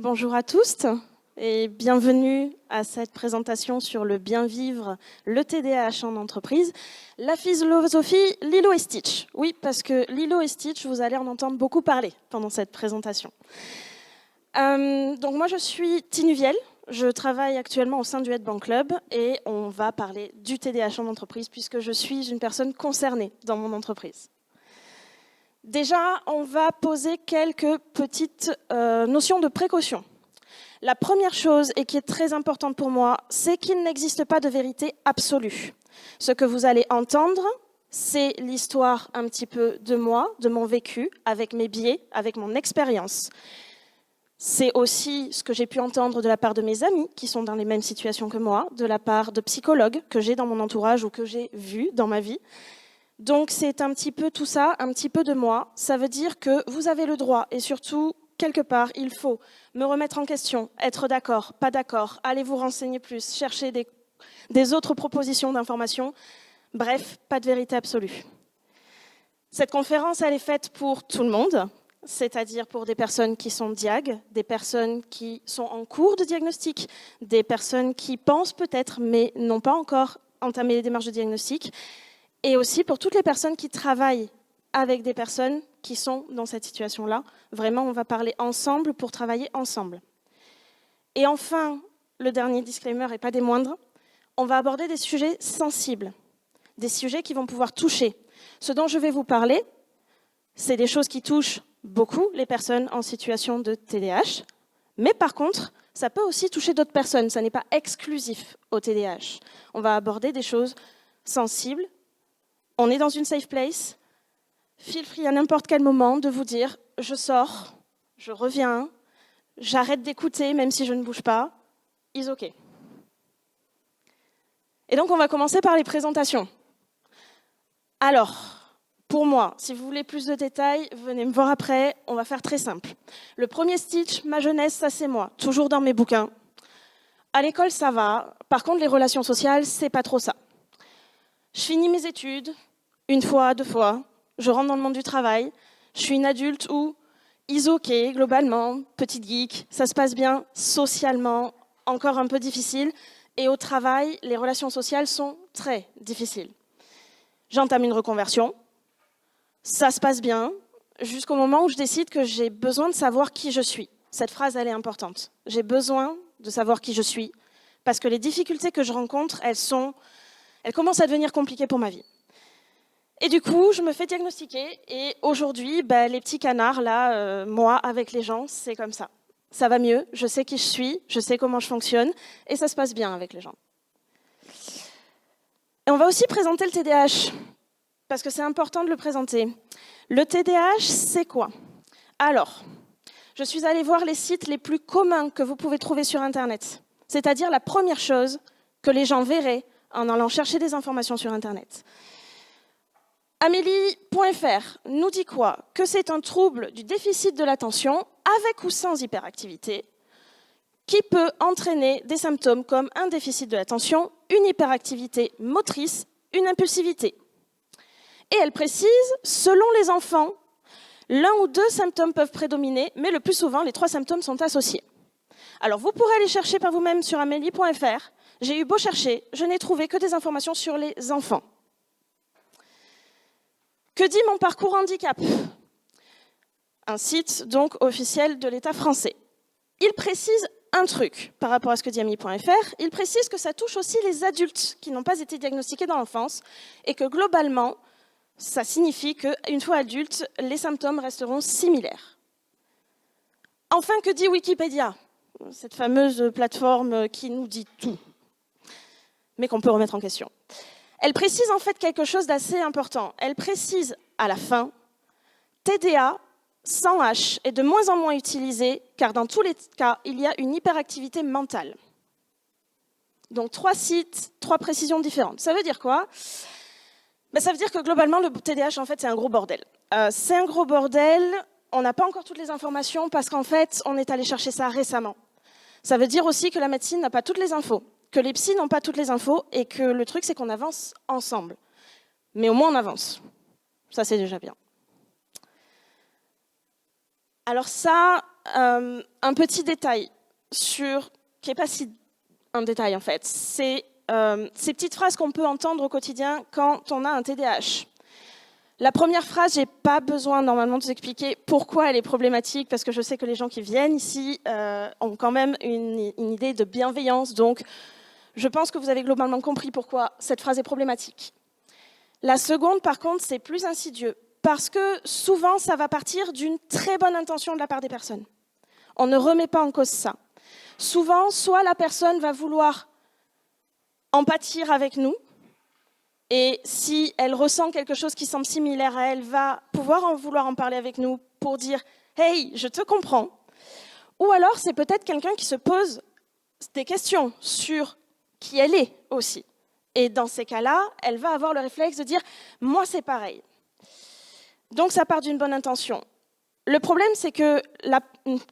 Bonjour à tous et bienvenue à cette présentation sur le bien vivre, le TDAH en entreprise. La philosophie Lilo et Stitch. Oui, parce que Lilo et Stitch, vous allez en entendre beaucoup parler pendant cette présentation. Donc moi, je suis Tinuviel. Je travaille actuellement au sein du Headbank Club et on va parler du TDAH en entreprise puisque je suis une personne concernée dans mon entreprise. Déjà, on va poser quelques petites notions de précaution. La première chose, et qui est très importante pour moi, c'est qu'il n'existe pas de vérité absolue. Ce que vous allez entendre, c'est l'histoire un petit peu de moi, de mon vécu, avec mes biais, avec mon expérience. C'est aussi ce que j'ai pu entendre de la part de mes amis qui sont dans les mêmes situations que moi, de la part de psychologues que j'ai dans mon entourage ou que j'ai vus dans ma vie. Donc c'est un petit peu tout ça, un petit peu de moi. Ça veut dire que vous avez le droit et surtout, quelque part, il faut me remettre en question, être d'accord, pas d'accord, allez vous renseigner plus, chercher des autres propositions d'informations. Bref, pas de vérité absolue. Cette conférence, elle est faite pour tout le monde, c'est-à-dire pour des personnes qui sont diag, des personnes qui sont en cours de diagnostic, des personnes qui pensent peut-être mais n'ont pas encore entamé les démarches de diagnostic, et aussi pour toutes les personnes qui travaillent avec des personnes qui sont dans cette situation-là. Vraiment, on va parler ensemble pour travailler ensemble. Et enfin, le dernier disclaimer, et pas des moindres, on va aborder des sujets sensibles, des sujets qui vont pouvoir toucher. Ce dont je vais vous parler, c'est des choses qui touchent beaucoup les personnes en situation de TDAH, mais par contre, ça peut aussi toucher d'autres personnes, ça n'est pas exclusif au TDAH. On va aborder des choses sensibles. On est dans une safe place. Feel free à n'importe quel moment de vous dire « je sors, je reviens, j'arrête d'écouter même si je ne bouge pas, is OK ». Et donc on va commencer par les présentations. Alors, pour moi, si vous voulez plus de détails, venez me voir après, on va faire très simple. Le premier Stitch, ma jeunesse, ça c'est moi, toujours dans mes bouquins. À l'école, ça va. Par contre, les relations sociales, c'est pas trop ça. Je finis mes études, une fois, deux fois, je rentre dans le monde du travail, je suis une adulte où is OK, globalement, petite geek, ça se passe bien, socialement, encore un peu difficile, et au travail, les relations sociales sont très difficiles. J'entame une reconversion, ça se passe bien, jusqu'au moment où je décide que j'ai besoin de savoir qui je suis. Cette phrase, elle est importante. J'ai besoin de savoir qui je suis, parce que les difficultés que je rencontre, elles commencent à devenir compliquées pour ma vie. Et du coup, je me fais diagnostiquer et aujourd'hui, les petits canards, là, moi, avec les gens, c'est comme ça. Ça va mieux, je sais qui je suis, je sais comment je fonctionne et ça se passe bien avec les gens. Et on va aussi présenter le TDAH, parce que c'est important de le présenter. Le TDAH, c'est quoi? Alors, je suis allée voir les sites les plus communs que vous pouvez trouver sur Internet, c'est-à-dire la première chose que les gens verraient en allant chercher des informations sur Internet. Amélie.fr nous dit quoi? Que c'est un trouble du déficit de l'attention, avec ou sans hyperactivité, qui peut entraîner des symptômes comme un déficit de l'attention, une hyperactivité motrice, une impulsivité. Et elle précise, selon les enfants, l'un ou deux symptômes peuvent prédominer, mais le plus souvent, les trois symptômes sont associés. Alors, vous pourrez aller chercher par vous-même sur amélie.fr. J'ai eu beau chercher, je n'ai trouvé que des informations sur les enfants. Que dit mon parcours handicap? Un site donc officiel de l'État français. Il précise un truc par rapport à ce que dit Ami.fr. Il précise que ça touche aussi les adultes qui n'ont pas été diagnostiqués dans l'enfance et que globalement, ça signifie qu'une fois adultes, les symptômes resteront similaires. Enfin, que dit Wikipédia? Cette fameuse plateforme qui nous dit tout, mais qu'on peut remettre en question. Elle précise en fait quelque chose d'assez important. Elle précise à la fin, TDA sans H est de moins en moins utilisé car dans tous les cas, il y a une hyperactivité mentale. Donc 3 sites, 3 précisions différentes. Ça veut dire quoi? Ça veut dire que globalement, le TDAH, en fait, c'est un gros bordel. C'est un gros bordel, on n'a pas encore toutes les informations parce qu'en fait, on est allé chercher ça récemment. Ça veut dire aussi que la médecine n'a pas toutes les infos, que les psys n'ont pas toutes les infos et que le truc, c'est qu'on avance ensemble. Mais au moins, on avance. Ça, c'est déjà bien. Alors ça, un petit détail qui n'est pas si un détail en fait. C'est ces petites phrases qu'on peut entendre au quotidien quand on a un TDAH. La première phrase, je n'ai pas besoin normalement de vous expliquer pourquoi elle est problématique, parce que je sais que les gens qui viennent ici ont quand même une idée de bienveillance, donc je pense que vous avez globalement compris pourquoi cette phrase est problématique. La seconde, par contre, c'est plus insidieux, parce que souvent, ça va partir d'une très bonne intention de la part des personnes. On ne remet pas en cause ça. Souvent, soit la personne va vouloir en pâtir avec nous, et si elle ressent quelque chose qui semble similaire à elle, va pouvoir vouloir en parler avec nous pour dire « Hey, je te comprends ». Ou alors, c'est peut-être quelqu'un qui se pose des questions sur qui elle est aussi. Et dans ces cas-là, elle va avoir le réflexe de dire « Moi, c'est pareil ». Donc, ça part d'une bonne intention. Le problème, c'est que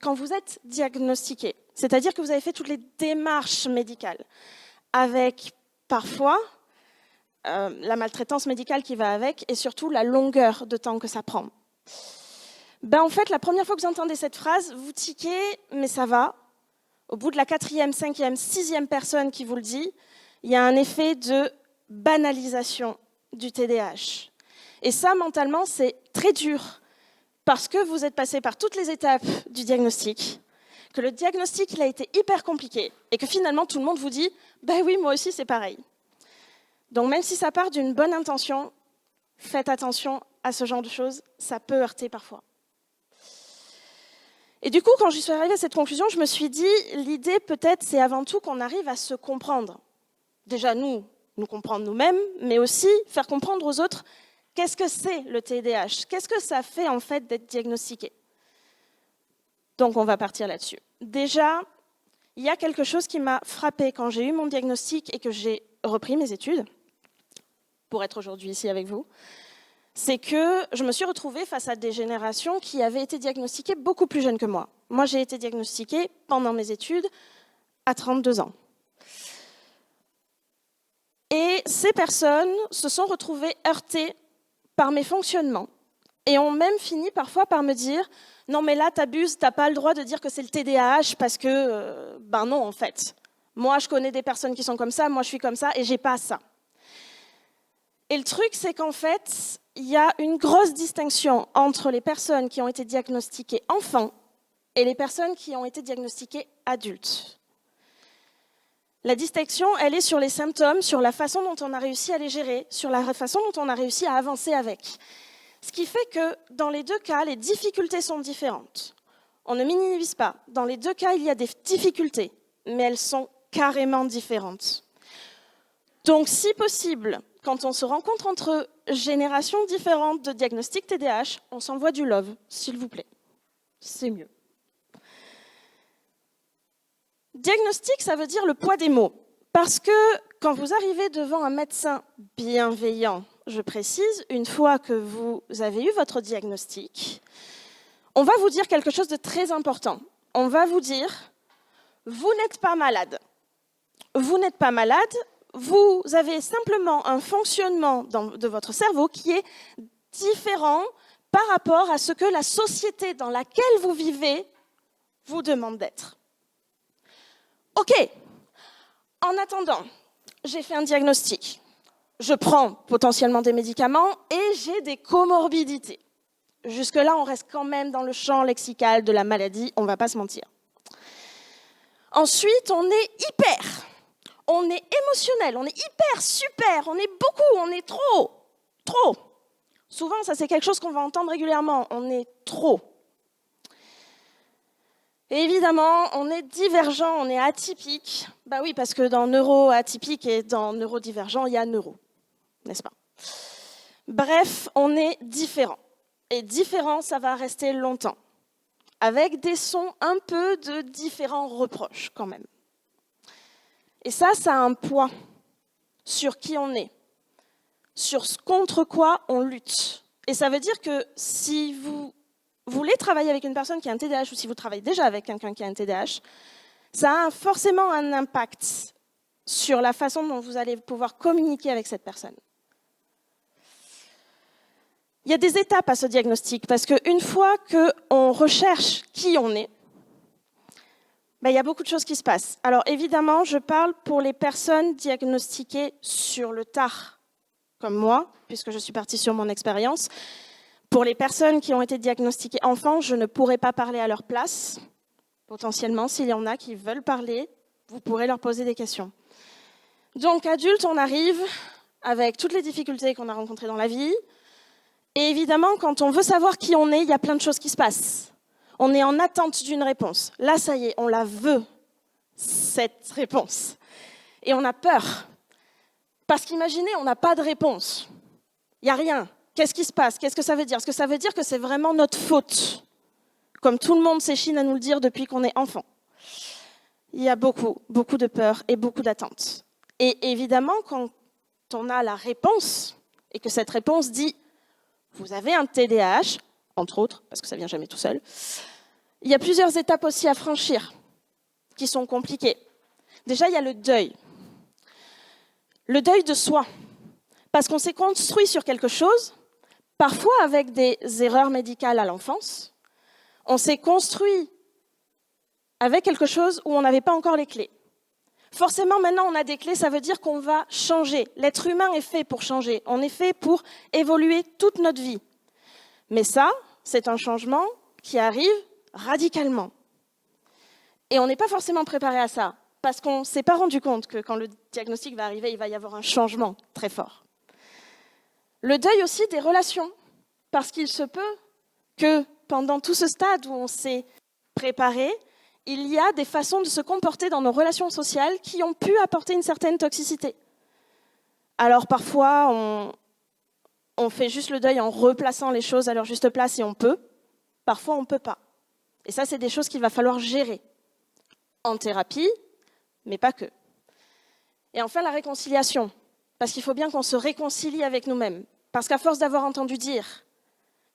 quand vous êtes diagnostiqué, c'est-à-dire que vous avez fait toutes les démarches médicales, avec parfois la maltraitance médicale qui va avec, et surtout la longueur de temps que ça prend. En fait, la première fois que vous entendez cette phrase, vous tiquez, mais ça va. Au bout de la 4e, 5e, 6e personne qui vous le dit, il y a un effet de banalisation du TDAH. Et ça, mentalement, c'est très dur, parce que vous êtes passé par toutes les étapes du diagnostic, que le diagnostic il a été hyper compliqué, et que finalement, tout le monde vous dit « Ben oui, moi aussi, c'est pareil ». Donc même si ça part d'une bonne intention, faites attention à ce genre de choses, ça peut heurter parfois. Et du coup, quand je suis arrivée à cette conclusion, je me suis dit, l'idée peut-être, c'est avant tout qu'on arrive à se comprendre. Déjà nous comprendre nous-mêmes, mais aussi faire comprendre aux autres qu'est-ce que c'est le TDAH, qu'est-ce que ça fait en fait d'être diagnostiqué. Donc on va partir là-dessus. Déjà, il y a quelque chose qui m'a frappée quand j'ai eu mon diagnostic et que j'ai repris mes études, pour être aujourd'hui ici avec vous, c'est que je me suis retrouvée face à des générations qui avaient été diagnostiquées beaucoup plus jeunes que moi. Moi, j'ai été diagnostiquée pendant mes études à 32 ans. Et ces personnes se sont retrouvées heurtées par mes fonctionnements et ont même fini parfois par me dire « Non, mais là, t'abuses, t'as pas le droit de dire que c'est le TDAH parce que, non, en fait. Moi, je connais des personnes qui sont comme ça, moi, je suis comme ça et j'ai pas ça. » Et le truc, c'est qu'en fait, il y a une grosse distinction entre les personnes qui ont été diagnostiquées enfants et les personnes qui ont été diagnostiquées adultes. La distinction, elle est sur les symptômes, sur la façon dont on a réussi à les gérer, sur la façon dont on a réussi à avancer avec. Ce qui fait que dans les deux cas, les difficultés sont différentes. On ne minimise pas. Dans les deux cas, il y a des difficultés, mais elles sont carrément différentes. Donc, si possible, quand on se rencontre entre générations différentes de diagnostics TDAH, on s'envoie du love, s'il vous plaît. C'est mieux. Diagnostic, ça veut dire le poids des mots. Parce que quand vous arrivez devant un médecin bienveillant, je précise, une fois que vous avez eu votre diagnostic, on va vous dire quelque chose de très important. On va vous dire, vous n'êtes pas malade. Vous n'êtes pas malade, vous avez simplement un fonctionnement de votre cerveau qui est différent par rapport à ce que la société dans laquelle vous vivez vous demande d'être. Ok, en attendant, j'ai fait un diagnostic. Je prends potentiellement des médicaments et j'ai des comorbidités. Jusque-là, on reste quand même dans le champ lexical de la maladie, on ne va pas se mentir. Ensuite, on est hyper. On est émotionnel, on est hyper, super, on est beaucoup, on est trop. Souvent, ça c'est quelque chose qu'on va entendre régulièrement, on est trop. Et évidemment, on est divergent, on est atypique. Bah oui, parce que dans neuroatypique et dans neurodivergent, il y a neuro, n'est-ce pas? Bref, on est différent. Et différent, ça va rester longtemps. Avec des sons un peu de différents reproches quand même. Et ça a un poids sur qui on est, sur ce contre quoi on lutte. Et ça veut dire que si vous voulez travailler avec une personne qui a un TDAH ou si vous travaillez déjà avec quelqu'un qui a un TDAH, ça a forcément un impact sur la façon dont vous allez pouvoir communiquer avec cette personne. Il y a des étapes à ce diagnostic parce qu'une fois qu'on recherche qui on est, Il y a beaucoup de choses qui se passent. Alors évidemment, je parle pour les personnes diagnostiquées sur le tard, comme moi, puisque je suis partie sur mon expérience. Pour les personnes qui ont été diagnostiquées enfants, je ne pourrai pas parler à leur place. Potentiellement, s'il y en a qui veulent parler, vous pourrez leur poser des questions. Donc, adulte, on arrive avec toutes les difficultés qu'on a rencontrées dans la vie. Et évidemment, quand on veut savoir qui on est, il y a plein de choses qui se passent. On est en attente d'une réponse. Là, ça y est, on la veut, cette réponse. Et on a peur. Parce qu'imaginez, on n'a pas de réponse. Il n'y a rien. Qu'est-ce qui se passe? Qu'est-ce que ça veut dire? Est-ce que ça veut dire que c'est vraiment notre faute? Comme tout le monde s'échine à nous le dire depuis qu'on est enfant. Il y a beaucoup de peur et beaucoup d'attentes. Et évidemment, quand on a la réponse, et que cette réponse dit « vous avez un TDAH », entre autres, parce que ça ne vient jamais tout seul, il y a plusieurs étapes aussi à franchir, qui sont compliquées. Déjà, il y a le deuil. Le deuil de soi. Parce qu'on s'est construit sur quelque chose, parfois avec des erreurs médicales à l'enfance. On s'est construit avec quelque chose où on n'avait pas encore les clés. Forcément, maintenant, on a des clés, ça veut dire qu'on va changer. L'être humain est fait pour changer. On est fait pour évoluer toute notre vie. Mais ça, c'est un changement qui arrive radicalement. Et on n'est pas forcément préparé à ça, parce qu'on ne s'est pas rendu compte que quand le diagnostic va arriver, il va y avoir un changement très fort. Le deuil aussi des relations, parce qu'il se peut que pendant tout ce stade où on s'est préparé, il y a des façons de se comporter dans nos relations sociales qui ont pu apporter une certaine toxicité. Alors parfois, on fait juste le deuil en replaçant les choses à leur juste place et on peut. Parfois, on ne peut pas. Et ça, c'est des choses qu'il va falloir gérer en thérapie, mais pas que. Et enfin, la réconciliation. Parce qu'il faut bien qu'on se réconcilie avec nous-mêmes. Parce qu'à force d'avoir entendu dire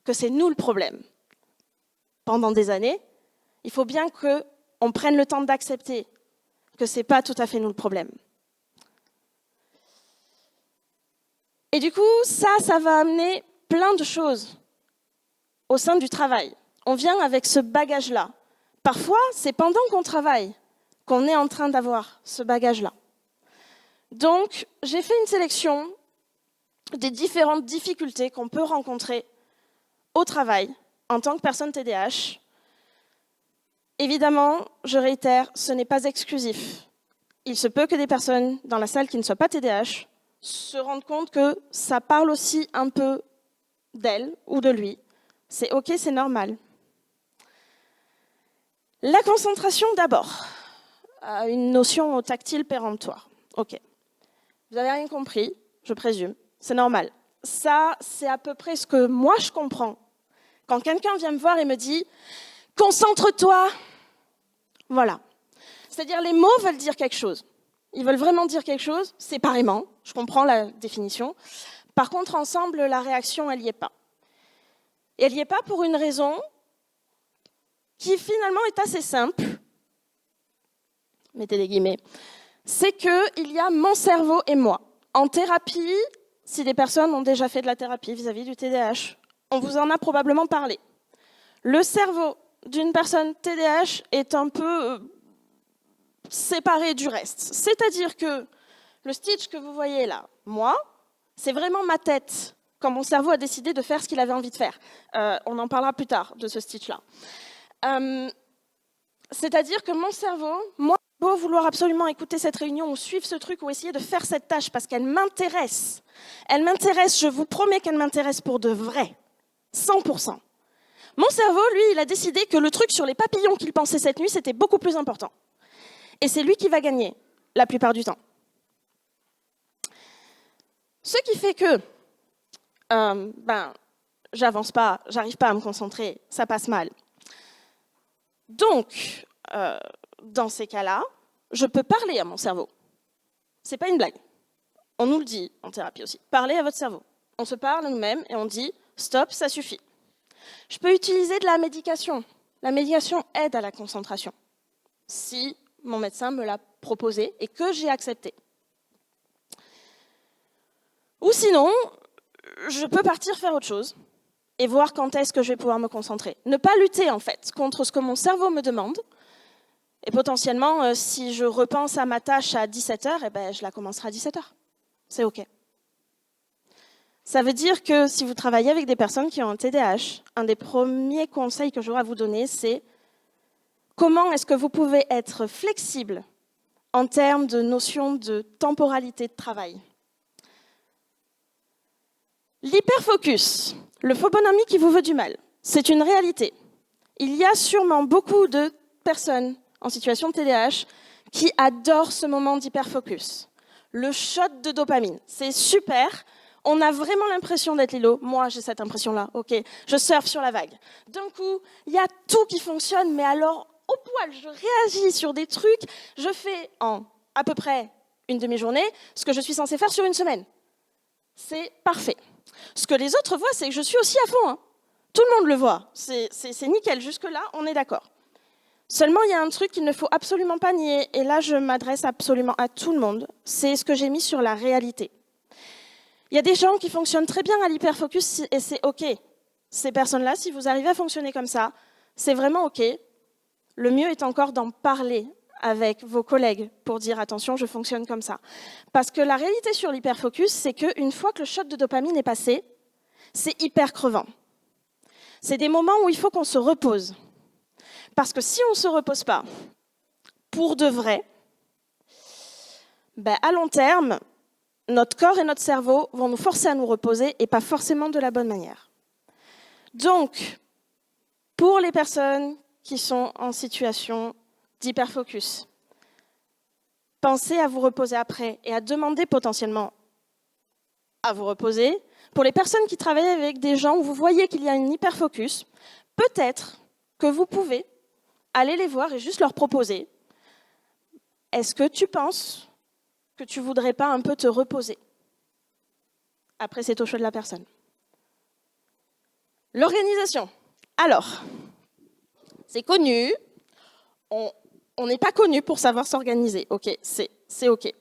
que c'est nous le problème pendant des années, il faut bien qu'on prenne le temps d'accepter que ce n'est pas tout à fait nous le problème. Et du coup, ça va amener plein de choses au sein du travail. On vient avec ce bagage-là. Parfois, c'est pendant qu'on travaille qu'on est en train d'avoir ce bagage-là. Donc, j'ai fait une sélection des différentes difficultés qu'on peut rencontrer au travail en tant que personne TDAH. Évidemment, je réitère, ce n'est pas exclusif. Il se peut que des personnes dans la salle qui ne soient pas TDAH se rendent compte que ça parle aussi un peu d'elle ou de lui. C'est OK, c'est normal. La concentration d'abord. Une notion au tactile péremptoire. OK. Vous n'avez rien compris, je présume. C'est normal. Ça, c'est à peu près ce que moi je comprends. Quand quelqu'un vient me voir et me dit « Concentre-toi », voilà. C'est-à-dire les mots veulent dire quelque chose. Ils veulent vraiment dire quelque chose, séparément. Je comprends la définition. Par contre, ensemble, la réaction, elle n'y est pas. Et elle n'y est pas pour une raison qui finalement est assez simple. Mettez des guillemets. C'est qu'il y a mon cerveau et moi. En thérapie, si des personnes ont déjà fait de la thérapie vis-à-vis du TDAH, on vous en a probablement parlé. Le cerveau d'une personne TDAH est un peu séparé du reste. C'est-à-dire que le Stitch que vous voyez là, moi, c'est vraiment ma tête, quand mon cerveau a décidé de faire ce qu'il avait envie de faire. On en parlera plus tard de ce Stitch-là. C'est-à-dire que mon cerveau, moi, je peux vouloir absolument écouter cette réunion ou suivre ce truc ou essayer de faire cette tâche parce qu'elle m'intéresse. Elle m'intéresse, je vous promets qu'elle m'intéresse pour de vrai, 100%. Mon cerveau, lui, il a décidé que le truc sur les papillons qu'il pensait cette nuit, c'était beaucoup plus important. Et c'est lui qui va gagner, la plupart du temps. Ce qui fait que, j'avance pas, j'arrive pas à me concentrer, ça passe mal. Donc, dans ces cas-là, je peux parler à mon cerveau. C'est pas une blague. On nous le dit en thérapie aussi. Parlez à votre cerveau. On se parle nous-mêmes et on dit « stop, ça suffit ». Je peux utiliser de la médication. La médication aide à la concentration, si mon médecin me l'a proposé et que j'ai accepté. Ou sinon, je peux partir faire autre chose et voir quand est-ce que je vais pouvoir me concentrer. Ne pas lutter, en fait, contre ce que mon cerveau me demande Et potentiellement, si je repense à ma tâche à 17h, eh ben, je la commencerai à 17h. C'est OK. Ça veut dire que si vous travaillez avec des personnes qui ont un TDAH, un des premiers conseils que j'aurai à vous donner, c'est comment est-ce que vous pouvez être flexible en termes de notion de temporalité de travail. L'hyperfocus, le faux bon ami qui vous veut du mal, c'est une réalité. Il y a sûrement beaucoup de personnes en situation de TDAH qui adorent ce moment d'hyperfocus. Le shot de dopamine, c'est super. On a vraiment l'impression d'être Lilo. Moi, j'ai cette impression-là. OK, je surfe sur la vague. D'un coup, il y a tout qui fonctionne, mais alors, au poil, je réagis sur des trucs. Je fais en à peu près une demi-journée ce que je suis censée faire sur une semaine. C'est parfait. Ce que les autres voient, c'est que je suis aussi à fond. Hein. Tout le monde le voit. C'est nickel. Jusque-là, on est d'accord. Seulement, il y a un truc qu'il ne faut absolument pas nier, et là, je m'adresse absolument à tout le monde, c'est ce que j'ai mis sur la réalité. Il y a des gens qui fonctionnent très bien à l'hyperfocus, et c'est OK. Ces personnes-là, si vous arrivez à fonctionner comme ça, c'est vraiment OK. Le mieux est encore d'en parler avec vos collègues pour dire « attention, je fonctionne comme ça ». Parce que la réalité sur l'hyperfocus, c'est qu'une fois que le shot de dopamine est passé, c'est hyper crevant. C'est des moments où il faut qu'on se repose. Parce que si on ne se repose pas, pour de vrai, ben à long terme, notre corps et notre cerveau vont nous forcer à nous reposer et pas forcément de la bonne manière. Donc, pour les personnes qui sont en situation d'hyperfocus, pensez à vous reposer après et à demander potentiellement à vous reposer. Pour les personnes qui travaillent avec des gens où vous voyez qu'il y a une hyperfocus, peut-être que vous pouvez aller les voir et juste leur proposer « Est-ce que tu penses que tu ne voudrais pas un peu te reposer ?» Après, c'est au choix de la personne. L'organisation. Alors, c'est connu. On n'est pas connu pour savoir s'organiser. OK, c'est OK.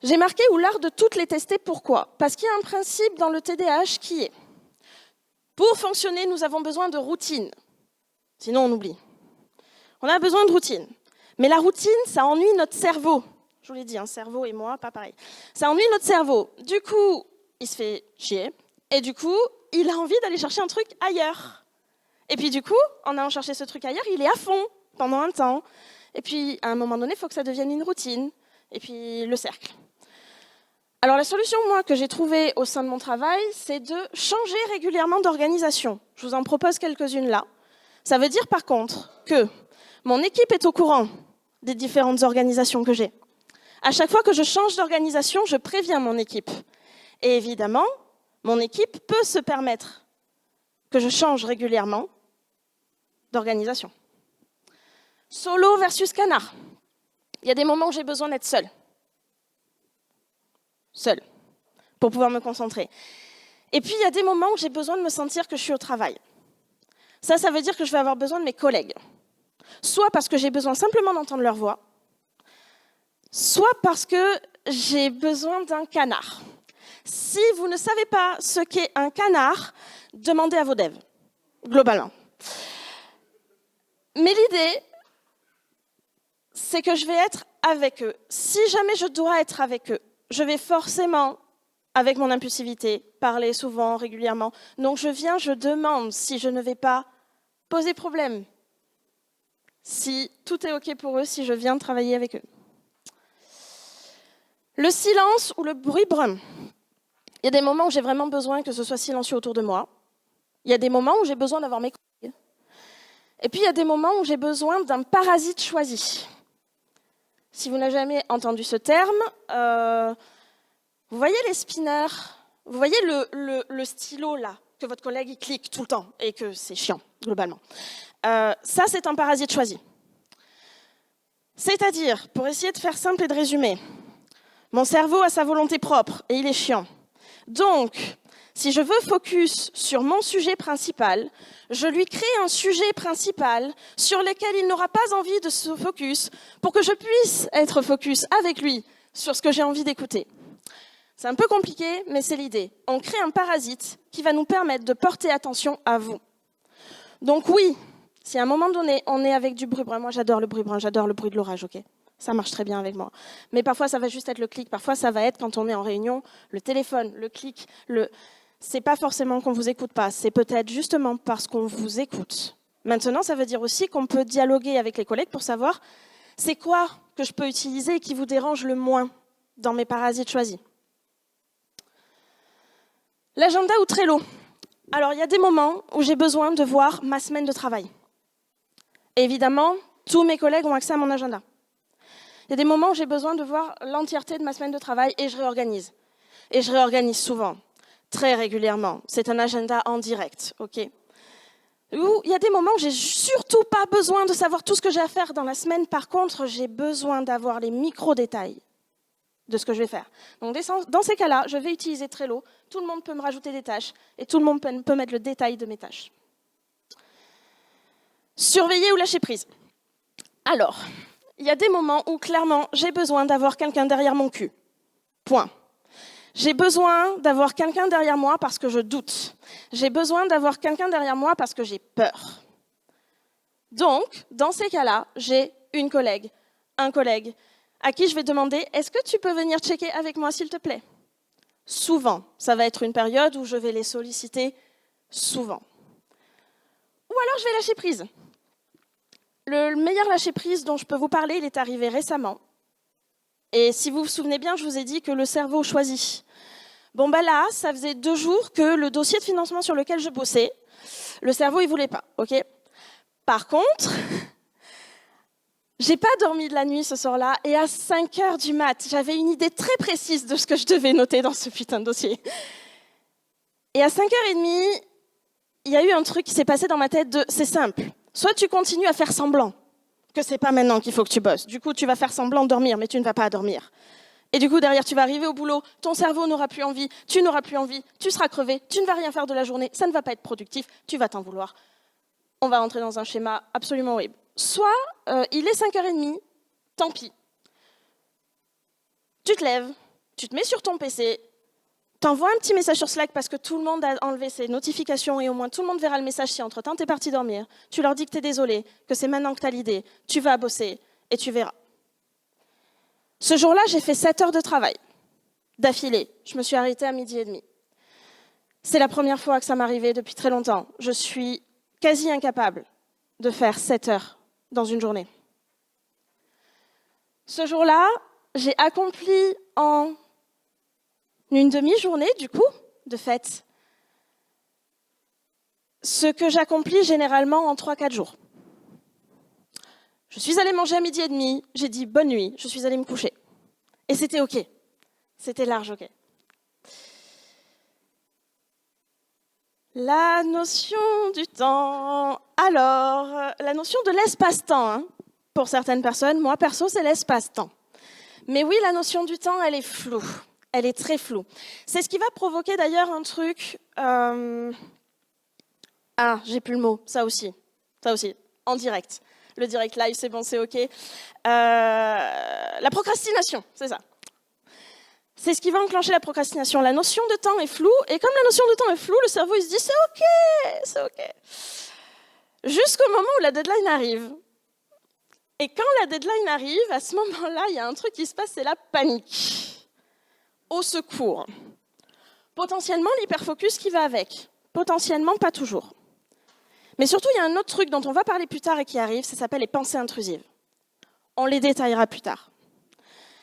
J'ai marqué ou l'art de toutes les tester. Pourquoi? Parce qu'il y a un principe dans le TDAH qui est pour fonctionner, nous avons besoin de routine. Sinon, on oublie. On a besoin de routine. Mais la routine, ça ennuie notre cerveau. Je vous l'ai dit, cerveau et moi, pas pareil. Ça ennuie notre cerveau. Du coup, il se fait chier. Et du coup, il a envie d'aller chercher un truc ailleurs. Et puis du coup, en allant chercher ce truc ailleurs, il est à fond pendant un temps. Et puis, à un moment donné, il faut que ça devienne une routine. Et puis, le cercle. Alors, la solution, moi, que j'ai trouvée au sein de mon travail, c'est de changer régulièrement d'organisation. Je vous en propose quelques-unes là. Ça veut dire, par contre, que mon équipe est au courant des différentes organisations que j'ai. À chaque fois que je change d'organisation, je préviens mon équipe. Et évidemment, mon équipe peut se permettre que je change régulièrement d'organisation. Solo versus canard. Il y a des moments où j'ai besoin d'être seule. Seule, pour pouvoir me concentrer. Et puis, il y a des moments où j'ai besoin de me sentir que je suis au travail. Ça veut dire que je vais avoir besoin de mes collègues. Soit parce que j'ai besoin simplement d'entendre leur voix, soit parce que j'ai besoin d'un canard. Si vous ne savez pas ce qu'est un canard, demandez à vos devs, globalement. Mais l'idée, c'est que je vais être avec eux. Si jamais je dois être avec eux, je vais forcément, avec mon impulsivité, parler souvent, régulièrement. Donc je viens, je demande si je ne vais pas poser problème. Si tout est OK pour eux, si je viens travailler avec eux. Le silence ou le bruit brun. Il y a des moments où j'ai vraiment besoin que ce soit silencieux autour de moi. Il y a des moments où j'ai besoin d'avoir mes collègues. Et puis il y a des moments où j'ai besoin d'un parasite choisi. Si vous n'avez jamais entendu ce terme, vous voyez les spinners, vous voyez le stylo là, que votre collègue il clique tout le temps et que c'est chiant, globalement. Ça, c'est un parasite choisi. C'est-à-dire, pour essayer de faire simple et de résumer, mon cerveau a sa volonté propre et il est chiant. Donc, si je veux focus sur mon sujet principal, je lui crée un sujet principal sur lequel il n'aura pas envie de se focus pour que je puisse être focus avec lui sur ce que j'ai envie d'écouter. C'est un peu compliqué, mais c'est l'idée. On crée un parasite qui va nous permettre de porter attention à vous. Donc oui, Si à un moment donné, on est avec du bruit brun, moi j'adore le bruit brun, j'adore le bruit de l'orage, ok? Ça marche très bien avec moi. Mais parfois, ça va juste être le clic. Parfois, ça va être quand on est en réunion, le téléphone, le clic. C'est pas forcément qu'on vous écoute pas. C'est peut-être justement parce qu'on vous écoute. Maintenant, ça veut dire aussi qu'on peut dialoguer avec les collègues pour savoir c'est quoi que je peux utiliser et qui vous dérange le moins dans mes parasites choisis. L'agenda ou Trello. Alors, il y a des moments où j'ai besoin de voir ma semaine de travail. Et évidemment, tous mes collègues ont accès à mon agenda. Il y a des moments où j'ai besoin de voir l'entièreté de ma semaine de travail et je réorganise. Et je réorganise souvent, très régulièrement. C'est un agenda en direct, ok? Ou il y a des moments où j'ai surtout pas besoin de savoir tout ce que j'ai à faire dans la semaine. Par contre, j'ai besoin d'avoir les micro-détails de ce que je vais faire. Donc, dans ces cas-là, je vais utiliser Trello. Tout le monde peut me rajouter des tâches et tout le monde peut mettre le détail de mes tâches. Surveiller ou lâcher prise. Alors, il y a des moments où, clairement, j'ai besoin d'avoir quelqu'un derrière mon cul. Point. J'ai besoin d'avoir quelqu'un derrière moi parce que je doute. J'ai besoin d'avoir quelqu'un derrière moi parce que j'ai peur. Donc, dans ces cas-là, j'ai une collègue, un collègue, à qui je vais demander « Est-ce que tu peux venir checker avec moi, s'il te plaît ?» Souvent. Ça va être une période où je vais les solliciter souvent. Ou alors, je vais lâcher prise. Le meilleur lâcher-prise dont je peux vous parler, il est arrivé récemment. Et si vous vous souvenez bien, je vous ai dit que le cerveau choisit. Bon, bah là, ça faisait 2 jours que le dossier de financement sur lequel je bossais, le cerveau, il ne voulait pas, ok? Par contre, j'ai pas dormi de la nuit ce soir-là, et à 5 heures du mat', j'avais une idée très précise de ce que je devais noter dans ce putain de dossier. Et à 5h30, il y a eu un truc qui s'est passé dans ma tête de « c'est simple ». Soit tu continues à faire semblant que c'est pas maintenant qu'il faut que tu bosses. Du coup, tu vas faire semblant de dormir, mais tu ne vas pas dormir. Et du coup, derrière, tu vas arriver au boulot, ton cerveau n'aura plus envie, tu n'auras plus envie, tu seras crevé, tu ne vas rien faire de la journée, ça ne va pas être productif, tu vas t'en vouloir. On va rentrer dans un schéma absolument horrible. Soit, il est 5h30, tant pis. Tu te lèves, tu te mets sur ton PC, t'envoies un petit message sur Slack parce que tout le monde a enlevé ses notifications et au moins tout le monde verra le message si entre-temps t'es parti dormir. Tu leur dis que t'es désolé, que c'est maintenant que t'as l'idée, tu vas bosser et tu verras. Ce jour-là, j'ai fait 7 heures de travail d'affilée. Je me suis arrêtée à 12h30. C'est la première fois que ça m'arrivait depuis très longtemps. Je suis quasi incapable de faire 7 heures dans une journée. Ce jour-là, j'ai accompli en une demi-journée, du coup, de fait, ce que j'accomplis généralement en 3-4 jours. Je suis allée manger à 12h30, j'ai dit bonne nuit, je suis allée me coucher. Et c'était OK. C'était large OK. La notion du temps. Alors, la notion de l'espace-temps, hein, pour certaines personnes, moi perso, c'est l'espace-temps. Mais oui, la notion du temps, elle est floue. Elle est très floue. C'est ce qui va provoquer d'ailleurs un truc... Ah, j'ai plus le mot, ça aussi, en direct. Le direct live, c'est bon, c'est OK. La procrastination, c'est ça. C'est ce qui va enclencher la procrastination. La notion de temps est floue, et comme la notion de temps est floue, le cerveau il se dit c'est OK. Jusqu'au moment où la deadline arrive. Et quand la deadline arrive, à ce moment-là, il y a un truc qui se passe, c'est la panique. Au secours. Potentiellement l'hyperfocus qui va avec. Potentiellement pas toujours. Mais surtout, il y a un autre truc dont on va parler plus tard et qui arrive, ça s'appelle les pensées intrusives. On les détaillera plus tard.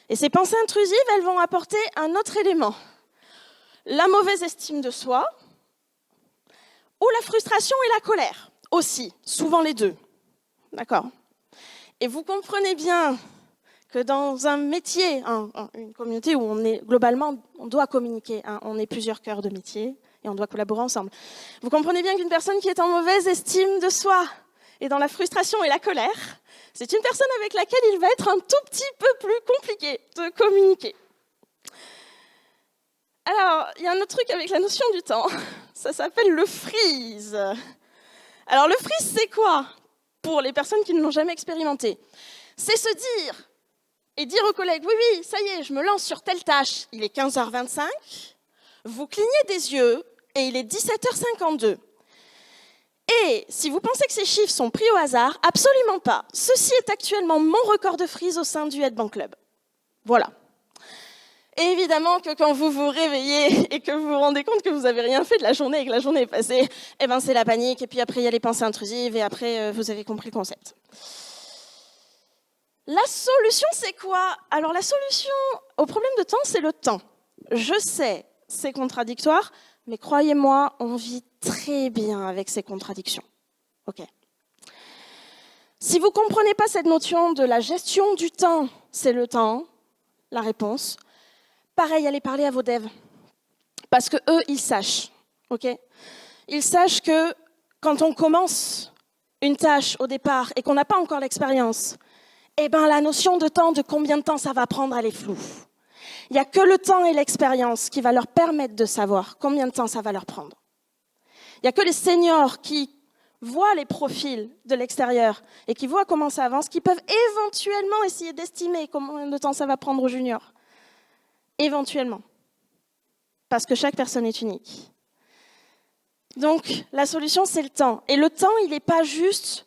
Et ces pensées intrusives, elles vont apporter un autre élément. La mauvaise estime de soi ou la frustration et la colère. Aussi, souvent les deux. D'accord ? Et vous comprenez bien que dans un métier, une communauté où on est globalement, on doit communiquer, hein, on est plusieurs cœurs de métier et on doit collaborer ensemble. Vous comprenez bien qu'une personne qui est en mauvaise estime de soi et dans la frustration et la colère, c'est une personne avec laquelle il va être un tout petit peu plus compliqué de communiquer. Alors, il y a un autre truc avec la notion du temps, ça s'appelle le freeze. Alors le freeze, c'est quoi ? Pour les personnes qui ne l'ont jamais expérimenté, c'est se dire, et dire aux collègues, oui, ça y est, je me lance sur telle tâche, il est 15h25, vous clignez des yeux, et il est 17h52. Et si vous pensez que ces chiffres sont pris au hasard, absolument pas. Ceci est actuellement mon record de freeze au sein du Headbang Club. Voilà. Et évidemment que quand vous vous réveillez et que vous vous rendez compte que vous n'avez rien fait de la journée et que la journée est passée, eh ben c'est la panique, et puis après il y a les pensées intrusives, et après vous avez compris le concept. La solution, c'est quoi? Alors la solution au problème de temps, c'est le temps. Je sais, c'est contradictoire, mais croyez-moi, on vit très bien avec ces contradictions. Ok. Si vous ne comprenez pas cette notion de la gestion du temps, c'est le temps, la réponse. Pareil, allez parler à vos devs. Parce que eux, ils sachent. Ok. Ils sachent que quand on commence une tâche au départ et qu'on n'a pas encore l'expérience, eh ben, la notion de temps, de combien de temps ça va prendre, elle est floue. Il n'y a que le temps et l'expérience qui va leur permettre de savoir combien de temps ça va leur prendre. Il n'y a que les seniors qui voient les profils de l'extérieur et qui voient comment ça avance, qui peuvent éventuellement essayer d'estimer combien de temps ça va prendre aux juniors. Éventuellement. Parce que chaque personne est unique. Donc, la solution, c'est le temps. Et le temps, il n'est pas juste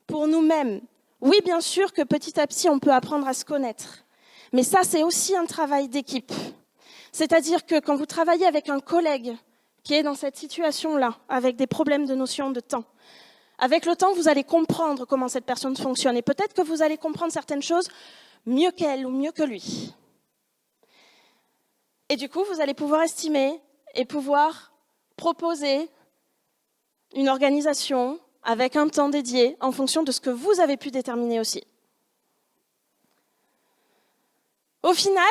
pour nous-mêmes. Oui, bien sûr que petit à petit, on peut apprendre à se connaître. Mais ça, c'est aussi un travail d'équipe. C'est-à-dire que quand vous travaillez avec un collègue qui est dans cette situation-là, avec des problèmes de notion de temps, avec le temps, vous allez comprendre comment cette personne fonctionne. Et peut-être que vous allez comprendre certaines choses mieux qu'elle ou mieux que lui. Et du coup, vous allez pouvoir estimer et pouvoir proposer une organisation avec un temps dédié en fonction de ce que vous avez pu déterminer aussi. Au final,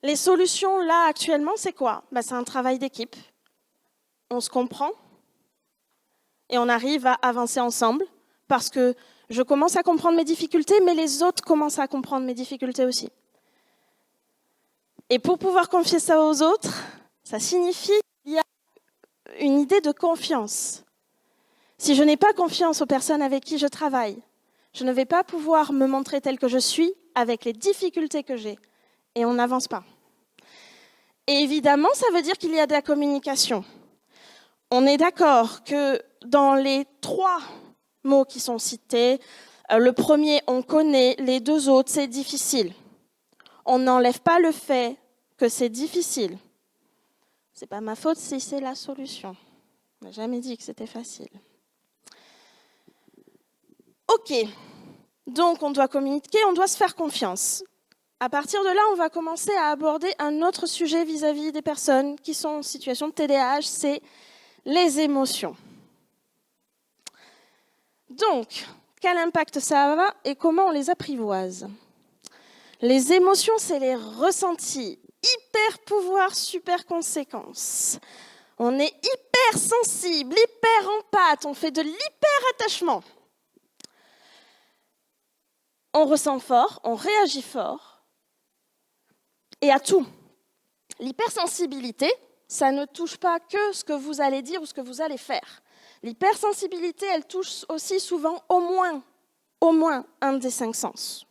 les solutions là actuellement, c'est quoi? C'est un travail d'équipe. On se comprend et on arrive à avancer ensemble parce que je commence à comprendre mes difficultés, mais les autres commencent à comprendre mes difficultés aussi. Et pour pouvoir confier ça aux autres, ça signifie qu'il y a une idée de confiance. Si je n'ai pas confiance aux personnes avec qui je travaille, je ne vais pas pouvoir me montrer telle que je suis avec les difficultés que j'ai. Et on n'avance pas. Et évidemment, ça veut dire qu'il y a de la communication. On est d'accord que dans les 3 mots qui sont cités, le premier, on connaît, les 2 autres, c'est difficile. On n'enlève pas le fait que c'est difficile. C'est pas ma faute si c'est la solution. On n'a jamais dit que c'était facile. Ok, donc on doit communiquer, on doit se faire confiance. À partir de là, on va commencer à aborder un autre sujet vis-à-vis des personnes qui sont en situation de TDAH, c'est les émotions. Donc, quel impact ça a et comment on les apprivoise? Les émotions, c'est les ressentis. Hyper pouvoir, super conséquence. On est hyper sensible, hyper empathe, on fait de l'hyper attachement. On ressent fort, on réagit fort, et à tout. L'hypersensibilité, ça ne touche pas que ce que vous allez dire ou ce que vous allez faire. L'hypersensibilité, elle touche aussi souvent au moins un des 5 sens.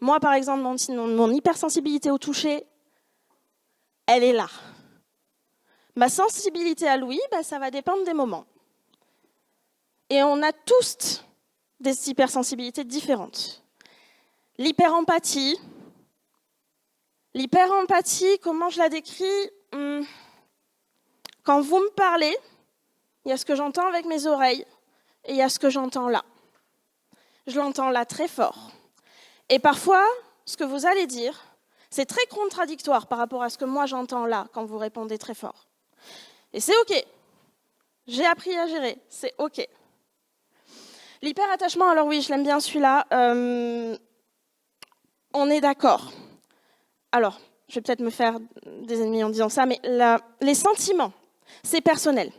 Moi, par exemple, mon hypersensibilité au toucher, elle est là. Ma sensibilité à l'ouïe, ça va dépendre des moments. Et on a tous des hypersensibilités différentes. L'hyperempathie, comment je la décris? Quand vous me parlez, il y a ce que j'entends avec mes oreilles et il y a ce que j'entends là. Je l'entends là très fort. Et parfois, ce que vous allez dire, c'est très contradictoire par rapport à ce que moi j'entends là quand vous répondez très fort. Et c'est OK. J'ai appris à gérer, c'est OK. L'hyperattachement, alors oui, je l'aime bien celui-là. On est d'accord. Alors, je vais peut-être me faire des ennemis en disant ça, mais les sentiments, c'est personnel.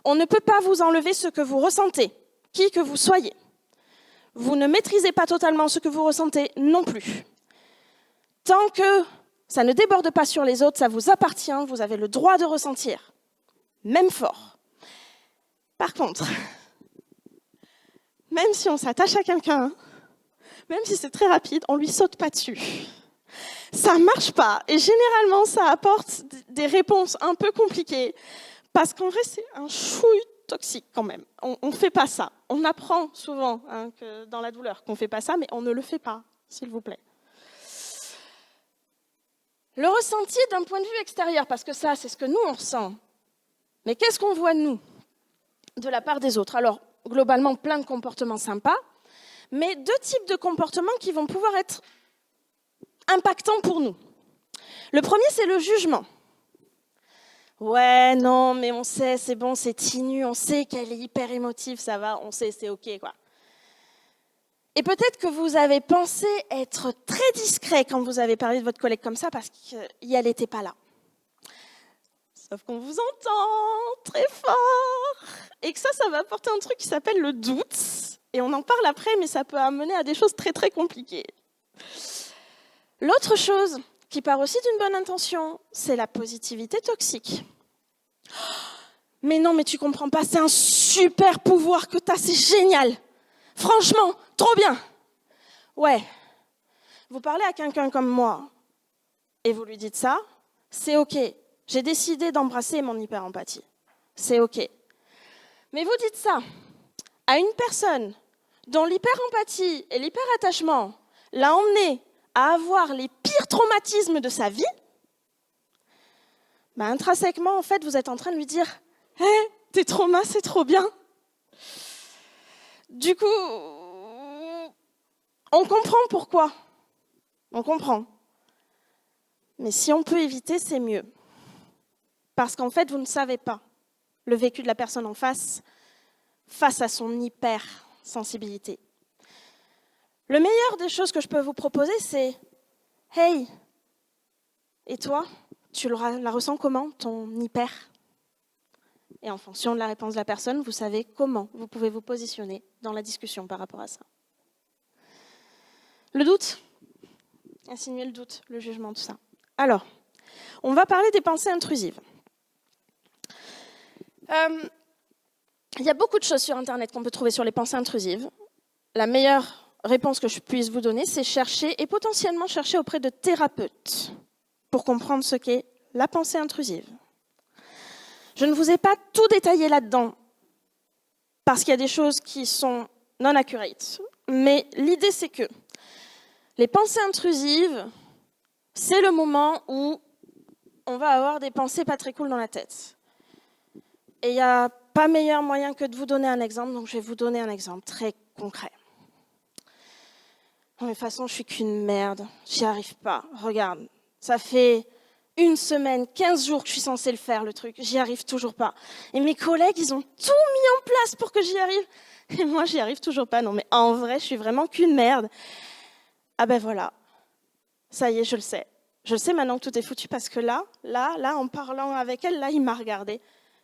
On ne peut pas vous enlever ce que vous ressentez, qui que vous soyez. Vous ne maîtrisez pas totalement ce que vous ressentez non plus. Tant que ça ne déborde pas sur les autres, ça vous appartient, vous avez le droit de ressentir, même fort. Par contre, même si on s'attache à quelqu'un, même si c'est très rapide, on ne lui saute pas dessus. Ça ne marche pas. Et généralement, ça apporte des réponses un peu compliquées. Parce qu'en vrai, c'est un chouille toxique quand même. On ne fait pas ça. On apprend souvent que dans la douleur qu'on ne fait pas ça, mais on ne le fait pas, s'il vous plaît. Le ressenti d'un point de vue extérieur, parce que ça, c'est ce que nous, on ressent. Mais qu'est-ce qu'on voit, nous, de la part des autres? Alors, globalement, plein de comportements sympas, mais 2 types de comportements qui vont pouvoir être impactants pour nous. Le premier, c'est le jugement. Ouais, non, mais on sait, c'est bon, c'est Tinu, on sait qu'elle est hyper émotive, ça va, on sait, c'est OK, quoi. Et peut-être que vous avez pensé être très discret quand vous avez parlé de votre collègue comme ça parce qu'elle n'était pas là. Sauf qu'on vous entend très fort et que ça va apporter un truc qui s'appelle le doute. Et on en parle après, mais ça peut amener à des choses très très compliquées. L'autre chose qui part aussi d'une bonne intention, c'est la positivité toxique. Mais non, mais tu comprends pas, c'est un super pouvoir que tu as, c'est génial. Franchement, trop bien. Ouais, vous parlez à quelqu'un comme moi et vous lui dites ça, c'est OK. J'ai décidé d'embrasser mon hyper-empathie. C'est OK. Mais vous dites ça à une personne dont l'hyper-empathie et l'hyper-attachement l'a emmené à avoir les pires traumatismes de sa vie, intrinsèquement, en fait, vous êtes en train de lui dire « Hey, tes traumas, c'est trop bien !» Du coup, on comprend pourquoi. On comprend. Mais si on peut éviter, c'est mieux. Parce qu'en fait, vous ne savez pas le vécu de la personne en face à son hypersensibilité. Le meilleur des choses que je peux vous proposer, c'est « Hey, et toi, tu la ressens comment, ton hyper ?» Et en fonction de la réponse de la personne, vous savez comment vous pouvez vous positionner dans la discussion par rapport à ça. Le doute, insinuer le doute, le jugement, tout ça. Alors, on va parler des pensées intrusives. Il y a beaucoup de choses sur Internet qu'on peut trouver sur les pensées intrusives. La meilleure réponse que je puisse vous donner, c'est chercher et potentiellement chercher auprès de thérapeutes pour comprendre ce qu'est la pensée intrusive. Je ne vous ai pas tout détaillé là-dedans parce qu'il y a des choses qui sont non accurate. Mais l'idée, c'est que les pensées intrusives, c'est le moment où on va avoir des pensées pas très cool dans la tête. Et il n'y a pas meilleur moyen que de vous donner un exemple, donc je vais vous donner un exemple très concret. De toute façon, je suis qu'une merde, j'y arrive pas. Regarde, ça fait 1 semaine, 15 jours que je suis censée le faire, le truc. J'y arrive toujours pas. Et mes collègues, ils ont tout mis en place pour que j'y arrive. Et moi, j'y arrive toujours pas. Non, mais en vrai, je suis vraiment qu'une merde. Ah ben voilà. Ça y est, je le sais. Je le sais maintenant que tout est foutu parce que là, en parlant avec elle, là, il m'a regardé.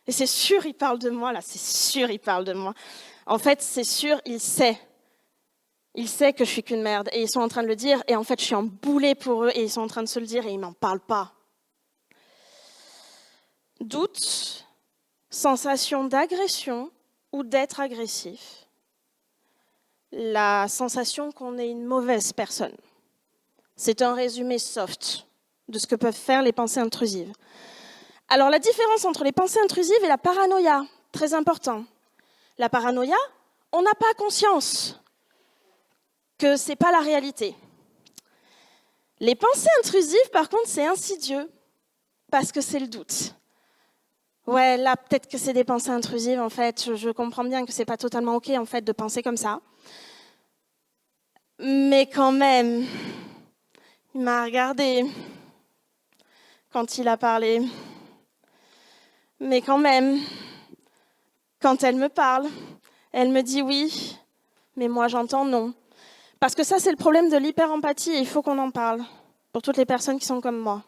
Et c'est sûr, il parle de moi, là. C'est sûr, il parle de moi. En fait, c'est sûr, il sait. Il sait que je suis qu'une merde. Et ils sont en train de le dire. Et en fait, je suis en boulet pour eux. Et ils sont en train de se le dire et ils m'en parlent pas. Doute, sensation d'agression ou d'être agressif. La sensation qu'on est une mauvaise personne. C'est un résumé soft de ce que peuvent faire les pensées intrusives. Alors la différence entre les pensées intrusives et la paranoïa, très important. La paranoïa, on n'a pas conscience que ce n'est pas la réalité. Les pensées intrusives, par contre, c'est insidieux parce que c'est le doute. Ouais, là, peut-être que c'est des pensées intrusives, en fait. Je comprends bien que c'est pas totalement OK, en fait, de penser comme ça. Mais quand même, il m'a regardé quand il a parlé. Mais quand même, quand elle me parle, elle me dit oui, mais moi j'entends non. Parce que ça, c'est le problème de l'hyper-empathie et il faut qu'on en parle pour toutes les personnes qui sont comme moi.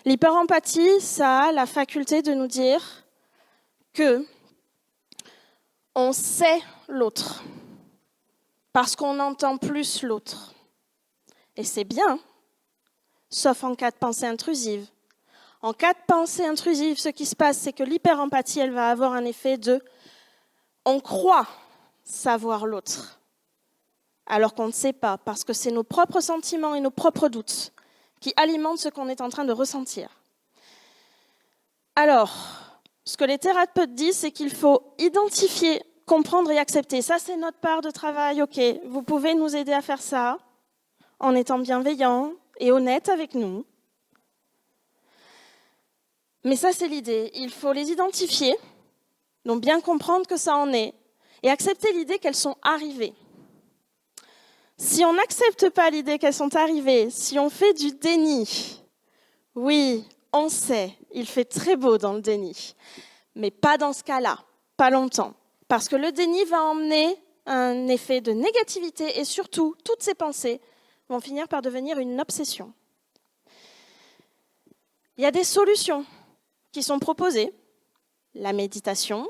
L'hyper-empathie, ça a la faculté de nous dire que on sait l'autre parce qu'on entend plus l'autre. Et c'est bien, sauf en cas de pensée intrusive. En cas de pensée intrusive, ce qui se passe, c'est que l'hyper-empathie, elle va avoir un effet de « on croit savoir l'autre », alors qu'on ne sait pas, parce que c'est nos propres sentiments et nos propres doutes qui alimentent ce qu'on est en train de ressentir. Alors, Ce que les thérapeutes disent, c'est qu'il faut identifier, comprendre et accepter. Ça, c'est notre part de travail. OK, vous pouvez nous aider à faire ça en étant bienveillant et honnête avec nous. Mais ça, c'est l'idée. Il faut les identifier, donc bien comprendre que ça en est, et accepter l'idée qu'elles sont arrivées. Si on n'accepte pas l'idée qu'elles sont arrivées, si on fait du déni, oui, on sait, il fait très beau dans le déni, mais pas dans ce cas-là, pas longtemps. Parce que le déni va emmener un effet de négativité et surtout, toutes ces pensées vont finir par devenir une obsession. Il y a des solutions qui sont proposées, la méditation,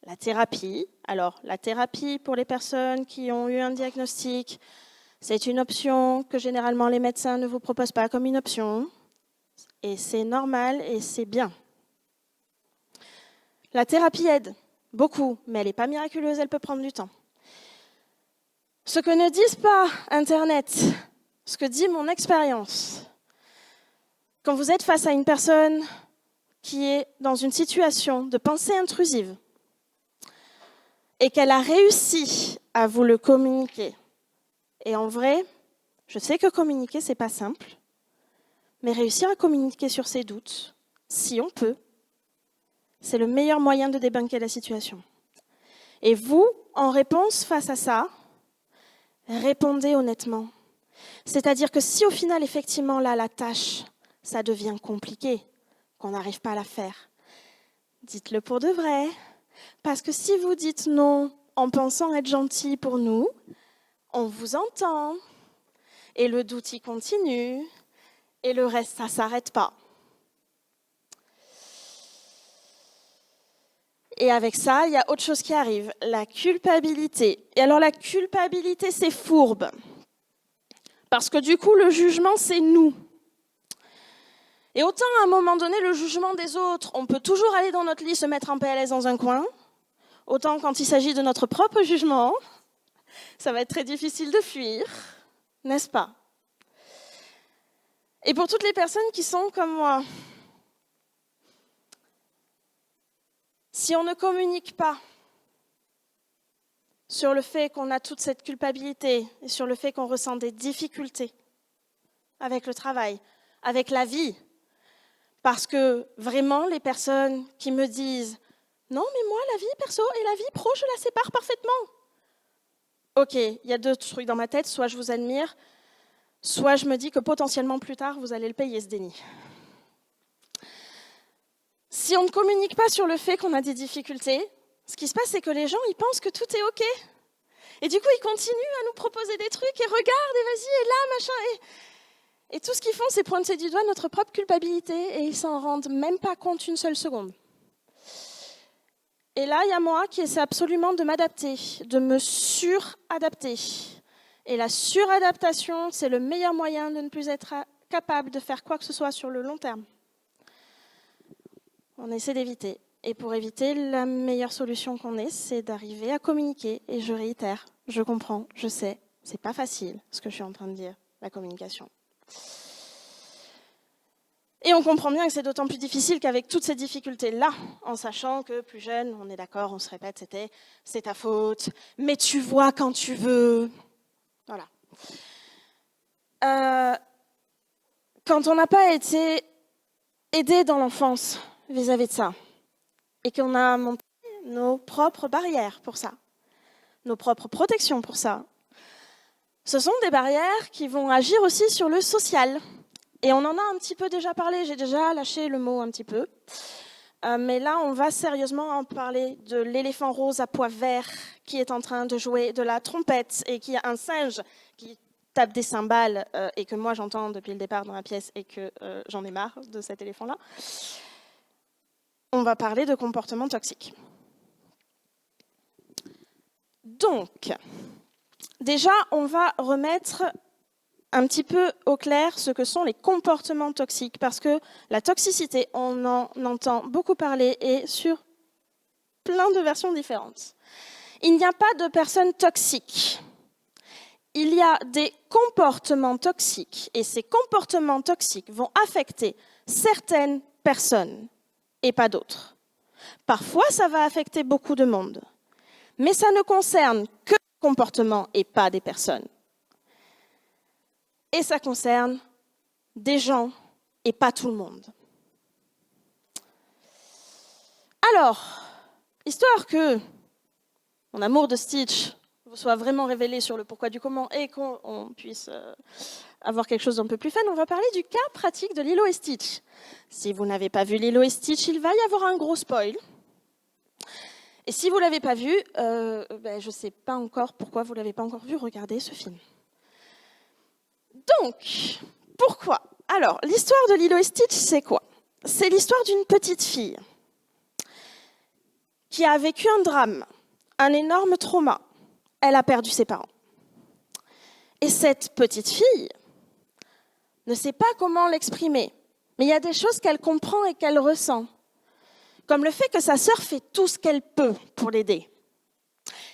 la thérapie. Alors, la thérapie pour les personnes qui ont eu un diagnostic, c'est une option que généralement les médecins ne vous proposent pas comme une option. Et c'est normal et c'est bien. La thérapie aide beaucoup, mais elle n'est pas miraculeuse, elle peut prendre du temps. Ce que ne disent pas Internet, ce que dit mon expérience, quand vous êtes face à une personne qui est dans une situation de pensée intrusive et qu'elle a réussi à vous le communiquer, et en vrai, je sais que communiquer, c'est pas simple, mais réussir à communiquer sur ses doutes, si on peut, c'est le meilleur moyen de débunker la situation. Et vous, en réponse face à ça, répondez honnêtement. C'est-à-dire que si au final, effectivement, là, la tâche, ça devient compliqué, qu'on n'arrive pas à la faire, dites-le pour de vrai. Parce que si vous dites non en pensant être gentil pour nous, on vous entend, et le doute y continue, et le reste, ça ne s'arrête pas. Et avec ça, il y a autre chose qui arrive, la culpabilité. Et alors la culpabilité, c'est fourbe. Parce que du coup, le jugement, c'est nous. Et autant à un moment donné, le jugement des autres, on peut toujours aller dans notre lit, se mettre en PLS dans un coin, autant quand il s'agit de notre propre jugement, ça va être très difficile de fuir, n'est-ce pas? Et pour toutes les personnes qui sont comme moi, si on ne communique pas sur le fait qu'on a toute cette culpabilité et sur le fait qu'on ressent des difficultés avec le travail, avec la vie, parce que vraiment, les personnes qui me disent « Non, mais moi, la vie perso et la vie pro, je la sépare parfaitement. » Ok, il y a deux trucs dans ma tête, soit je vous admire, soit je me dis que potentiellement plus tard, vous allez le payer, ce déni. Si on ne communique pas sur le fait qu'on a des difficultés, ce qui se passe, c'est que les gens, ils pensent que tout est OK. Et du coup, ils continuent à nous proposer des trucs, et regarde, et vas-y, et là, machin. Et tout ce qu'ils font, c'est pointer du doigt notre propre culpabilité, et ils s'en rendent même pas compte une seule seconde. Et là, il y a moi qui essaie absolument de m'adapter, de me suradapter. Et la suradaptation, c'est le meilleur moyen de ne plus être capable de faire quoi que ce soit sur le long terme. On essaie d'éviter. Et pour éviter, la meilleure solution qu'on ait, c'est d'arriver à communiquer. Et je réitère, je comprends, je sais, c'est pas facile ce que je suis en train de dire, la communication. Et on comprend bien que c'est d'autant plus difficile qu'avec toutes ces difficultés-là, en sachant que plus jeune, on est d'accord, on se répète, c'est ta faute, mais tu vois quand tu veux. Voilà. Quand on n'a pas été aidé dans l'enfance vis-à-vis de ça, et qu'on a monté nos propres barrières pour ça, nos propres protections pour ça, ce sont des barrières qui vont agir aussi sur le social. Et on en a un petit peu déjà parlé, j'ai déjà lâché le mot un petit peu. Mais là, on va sérieusement en parler de l'éléphant rose à pois vert qui est en train de jouer de la trompette et qui a un singe qui tape des cymbales et que moi j'entends depuis le départ dans la pièce et que j'en ai marre de cet éléphant-là. On va parler de comportements toxiques. Donc, déjà, on va remettre un petit peu au clair ce que sont les comportements toxiques, parce que la toxicité, on en entend beaucoup parler et sur plein de versions différentes. Il n'y a pas de personnes toxiques. Il y a des comportements toxiques, et ces comportements toxiques vont affecter certaines personnes et pas d'autres. Parfois, ça va affecter beaucoup de monde. Mais ça ne concerne que le comportement et pas des personnes. Et ça concerne des gens et pas tout le monde. Alors, histoire que mon amour de Stitch soit vraiment révélé sur le pourquoi du comment et qu'on puisse avoir quelque chose d'un peu plus fun, on va parler du cas pratique de Lilo et Stitch. Si vous n'avez pas vu Lilo et Stitch, il va y avoir un gros spoil. Et si vous ne l'avez pas vu, je ne sais pas encore pourquoi vous ne l'avez pas encore vu, regardez ce film. Donc, pourquoi? Alors, l'histoire de Lilo et Stitch, c'est quoi? C'est l'histoire d'une petite fille qui a vécu un drame, un énorme trauma. Elle a perdu ses parents. Et cette petite fille ne sait pas comment l'exprimer, mais il y a des choses qu'elle comprend et qu'elle ressent, comme le fait que sa sœur fait tout ce qu'elle peut pour l'aider.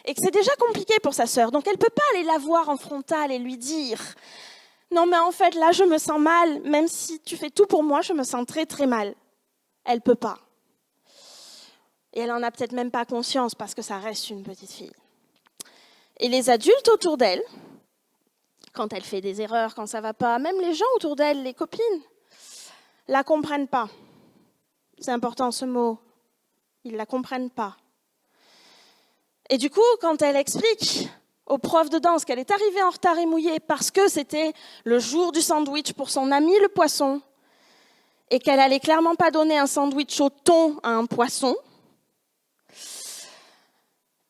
Et que c'est déjà compliqué pour sa sœur, donc elle ne peut pas aller la voir en frontal et lui dire « Non mais en fait là je me sens mal, même si tu fais tout pour moi, je me sens très très mal. » Elle ne peut pas. Et elle n'en a peut-être même pas conscience parce que ça reste une petite fille. Et les adultes autour d'elle, quand elle fait des erreurs, quand ça ne va pas, même les gens autour d'elle, les copines, la comprennent pas. C'est important ce mot. Ils ne la comprennent pas. Et du coup, quand elle explique au prof de danse qu'elle est arrivée en retard et mouillée parce que c'était le jour du sandwich pour son ami le poisson et qu'elle n'allait clairement pas donner un sandwich au thon à un poisson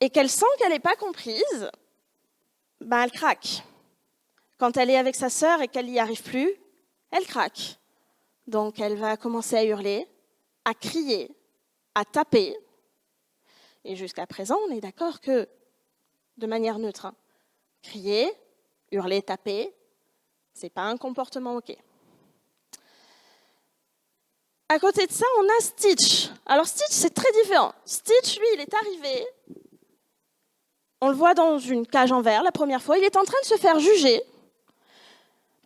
et qu'elle sent qu'elle n'est pas comprise, elle craque. Quand elle est avec sa sœur et qu'elle n'y arrive plus, elle craque. Donc elle va commencer à hurler, à crier, à taper. Et jusqu'à présent, on est d'accord que, de manière neutre, crier, hurler, taper, ce n'est pas un comportement OK. À côté de ça, on a Stitch. Alors Stitch, c'est très différent. Stitch, lui, il est arrivé, on le voit dans une cage en verre la première fois, il est en train de se faire juger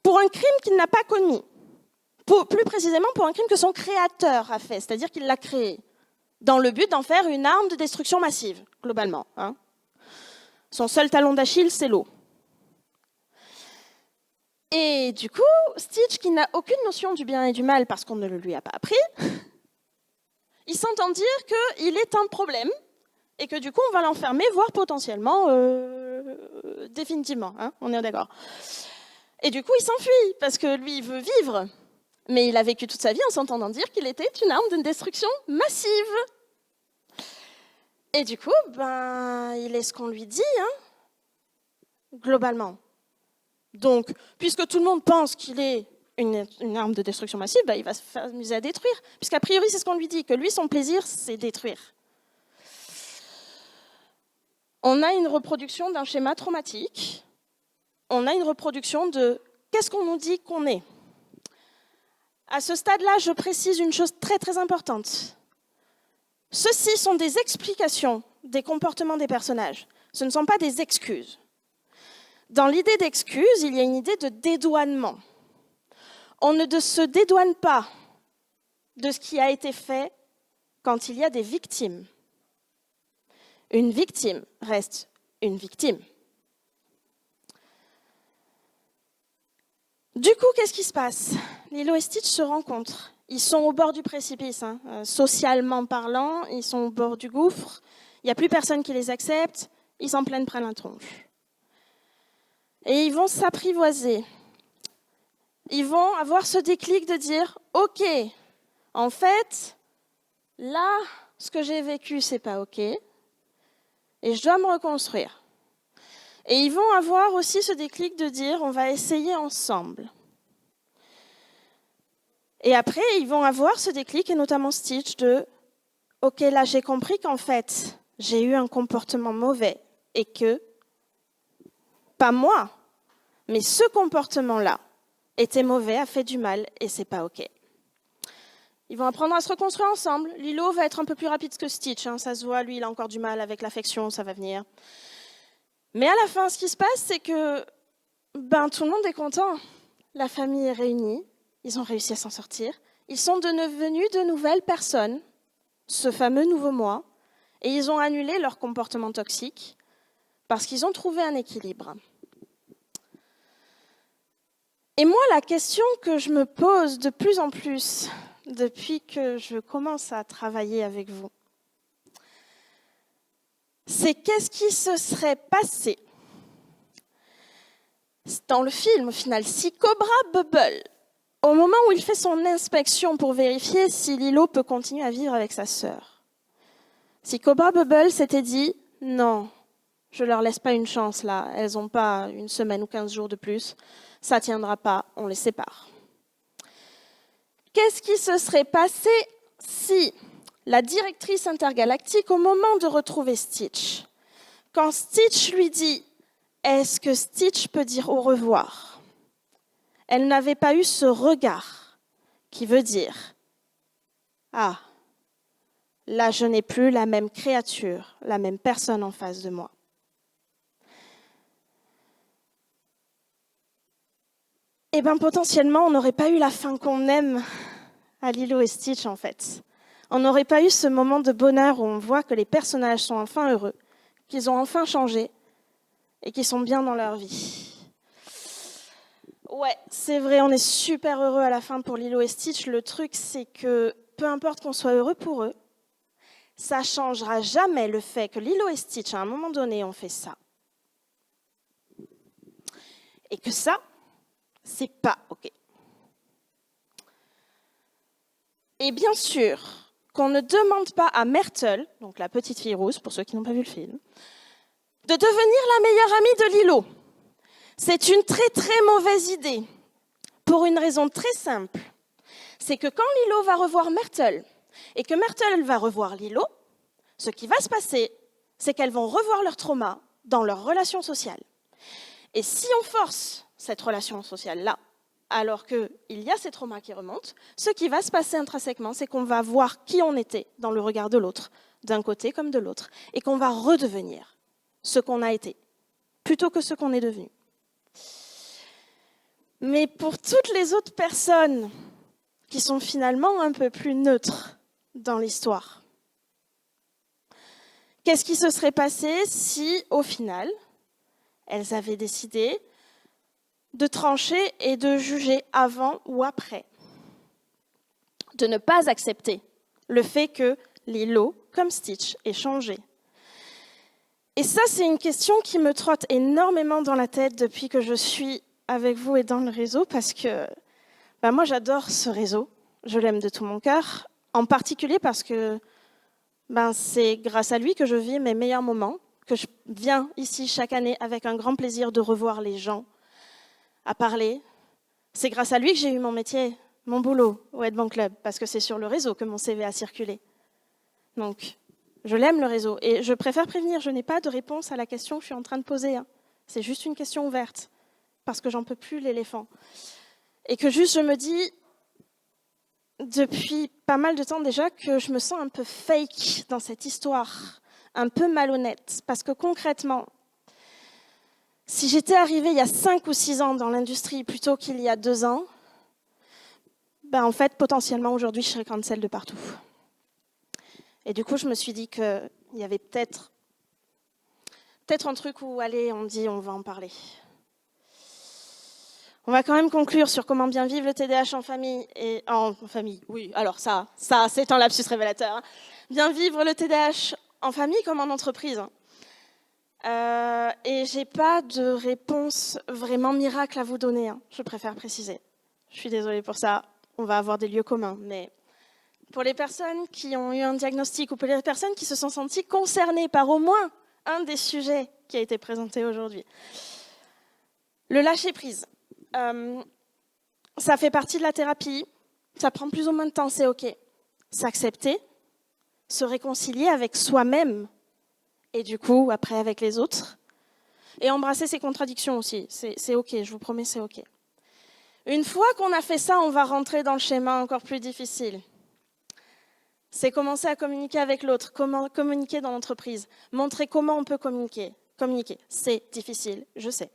pour un crime qu'il n'a pas commis. Plus précisément, pour un crime que son créateur a fait, c'est-à-dire qu'il l'a créé, dans le but d'en faire une arme de destruction massive, globalement. Son seul talon d'Achille, c'est l'eau. Et du coup, Stitch, qui n'a aucune notion du bien et du mal parce qu'on ne le lui a pas appris, il s'entend dire qu'il est un problème et que du coup, on va l'enfermer, voire potentiellement, définitivement. On est d'accord. Et du coup, il s'enfuit parce que lui, il veut vivre. Mais il a vécu toute sa vie en s'entendant dire qu'il était une arme de destruction massive. Et du coup, il est ce qu'on lui dit, globalement. Donc, puisque tout le monde pense qu'il est une arme de destruction massive, il va se faire amuser à détruire. Puisqu'a priori, c'est ce qu'on lui dit, que lui, son plaisir, c'est détruire. On a une reproduction d'un schéma traumatique. On a une reproduction de qu'est-ce qu'on nous dit qu'on est. À ce stade-là, je précise une chose très très importante. Ceci sont des explications des comportements des personnages. Ce ne sont pas des excuses. Dans l'idée d'excuse, il y a une idée de dédouanement. On ne se dédouane pas de ce qui a été fait quand il y a des victimes. Une victime reste une victime. Du coup, qu'est-ce qui se passe? Lilo et Stitch se rencontrent. Ils sont au bord du précipice, socialement parlant, ils sont au bord du gouffre. Il n'y a plus personne qui les accepte, ils s'en prennent plein la tronche. Et ils vont s'apprivoiser. Ils vont avoir ce déclic de dire « Ok, en fait, là, ce que j'ai vécu, c'est pas OK, et je dois me reconstruire. » Et ils vont avoir aussi ce déclic de dire « On va essayer ensemble. » Et après, ils vont avoir ce déclic, et notamment Stitch, de « Ok, là, j'ai compris qu'en fait, j'ai eu un comportement mauvais, et que, pas moi, mais ce comportement-là était mauvais, a fait du mal, et c'est pas OK. » Ils vont apprendre à se reconstruire ensemble. Lilo va être un peu plus rapide que Stitch, ça se voit, lui, il a encore du mal avec l'affection, ça va venir. Mais à la fin, ce qui se passe, c'est que tout le monde est content. La famille est réunie, ils ont réussi à s'en sortir. Ils sont devenus de nouvelles personnes ce fameux nouveau moi, et ils ont annulé leur comportement toxique parce qu'ils ont trouvé un équilibre. Et moi, la question que je me pose de plus en plus depuis que je commence à travailler avec vous, c'est qu'est-ce qui se serait passé dans le film, au final, si Cobra Bubble, au moment où il fait son inspection pour vérifier si Lilo peut continuer à vivre avec sa sœur, si Cobra Bubble s'était dit « Non, je leur laisse pas une chance là, elles n'ont pas une semaine ou 15 jours de plus, ça tiendra pas, on les sépare. » Qu'est-ce qui se serait passé si la directrice intergalactique, au moment de retrouver Stitch, quand Stitch lui dit « Est-ce que Stitch peut dire au revoir ?» Elle n'avait pas eu ce regard qui veut dire « Ah, là je n'ai plus la même créature, la même personne en face de moi. » Eh bien potentiellement on n'aurait pas eu la fin qu'on aime à Lilo et Stitch en fait. On n'aurait pas eu ce moment de bonheur où on voit que les personnages sont enfin heureux, qu'ils ont enfin changé et qu'ils sont bien dans leur vie. Ouais, c'est vrai, on est super heureux à la fin pour Lilo et Stitch. Le truc, c'est que peu importe qu'on soit heureux pour eux, ça ne changera jamais le fait que Lilo et Stitch, à un moment donné, ont fait ça. Et que ça, c'est pas OK. Et bien sûr, qu'on ne demande pas à Myrtle, donc la petite fille rousse, pour ceux qui n'ont pas vu le film, de devenir la meilleure amie de Lilo. C'est une très très mauvaise idée, pour une raison très simple. C'est que quand Lilo va revoir Myrtle, et que Myrtle va revoir Lilo, ce qui va se passer, c'est qu'elles vont revoir leur trauma dans leur relation sociale. Et si on force cette relation sociale-là, alors qu'il y a ces traumas qui remontent, ce qui va se passer intrinsèquement, c'est qu'on va voir qui on était dans le regard de l'autre, d'un côté comme de l'autre, et qu'on va redevenir ce qu'on a été, plutôt que ce qu'on est devenu. Mais pour toutes les autres personnes qui sont finalement un peu plus neutres dans l'histoire, qu'est-ce qui se serait passé si, au final, elles avaient décidé de trancher et de juger avant ou après, de ne pas accepter le fait que Lilo, comme Stitch, ait changé. Et ça, c'est une question qui me trotte énormément dans la tête depuis que je suis avec vous et dans le réseau, parce que moi, j'adore ce réseau, je l'aime de tout mon cœur, en particulier parce que c'est grâce à lui que je vis mes meilleurs moments, que je viens ici chaque année avec un grand plaisir de revoir les gens, à parler. C'est grâce à lui que j'ai eu mon métier, mon boulot au Headband Club, parce que c'est sur le réseau que mon CV a circulé. Donc, je l'aime le réseau. Et je préfère prévenir, je n'ai pas de réponse à la question que je suis en train de poser. C'est juste une question ouverte, parce que j'en peux plus l'éléphant. Et que juste je me dis, depuis pas mal de temps déjà, que je me sens un peu fake dans cette histoire, un peu malhonnête, parce que concrètement, si j'étais arrivée il y a 5 ou 6 ans dans l'industrie plutôt qu'il y a 2 ans, en fait, potentiellement, aujourd'hui, je serais cancel de partout. Et du coup, je me suis dit qu'il y avait peut-être un truc où, allez, on dit, on va en parler. On va quand même conclure sur comment bien vivre le TDAH en famille. En famille, oui, alors ça c'est un lapsus révélateur. Bien vivre le TDAH en famille comme en entreprise. Et j'ai pas de réponse vraiment miracle à vous donner, je préfère préciser. Je suis désolée pour ça, on va avoir des lieux communs, mais pour les personnes qui ont eu un diagnostic ou pour les personnes qui se sont senties concernées par au moins un des sujets qui a été présenté aujourd'hui, le lâcher-prise, ça fait partie de la thérapie, ça prend plus ou moins de temps, c'est OK. S'accepter, se réconcilier avec soi-même, et du coup, après avec les autres. Et embrasser ses contradictions aussi. C'est OK, je vous promets, c'est OK. Une fois qu'on a fait ça, on va rentrer dans le schéma encore plus difficile. C'est commencer à communiquer avec l'autre, comment communiquer dans l'entreprise, montrer comment on peut communiquer. C'est difficile, je sais.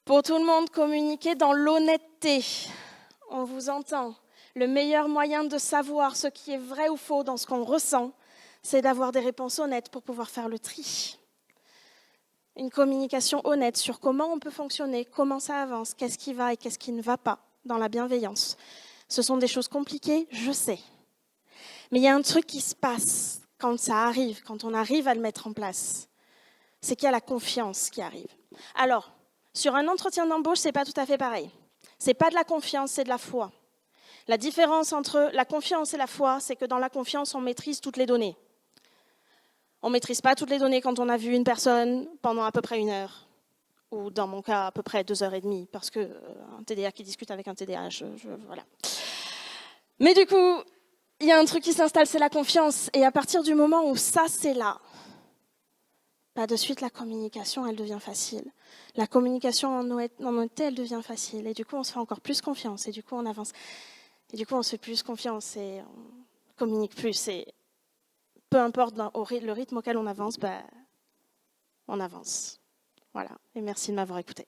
Pour tout le monde, communiquer dans l'honnêteté. On vous entend. Le meilleur moyen de savoir ce qui est vrai ou faux dans ce qu'on ressent, c'est d'avoir des réponses honnêtes pour pouvoir faire le tri. Une communication honnête sur comment on peut fonctionner, comment ça avance, qu'est-ce qui va et qu'est-ce qui ne va pas dans la bienveillance. Ce sont des choses compliquées, je sais. Mais il y a un truc qui se passe quand ça arrive, quand on arrive à le mettre en place. C'est qu'il y a la confiance qui arrive. Alors, sur un entretien d'embauche, ce n'est pas tout à fait pareil. Ce n'est pas de la confiance, c'est de la foi. La différence entre la confiance et la foi, c'est que dans la confiance, on maîtrise toutes les données. On ne maîtrise pas toutes les données quand on a vu une personne pendant à peu près 1 heure, ou dans mon cas, à peu près 2h30, parce qu'un TDA qui discute avec un TDA, voilà. Mais du coup, il y a un truc qui s'installe, c'est la confiance. Et à partir du moment où ça, c'est là, bah de suite, la communication, elle devient facile. La communication en honnêteté, elle devient facile. Et du coup, on se fait encore plus confiance. Et du coup, on avance. Et du coup, on se fait plus confiance et on communique plus. Et peu importe le rythme auquel on avance, bah, on avance. Voilà. Et merci de m'avoir écouté.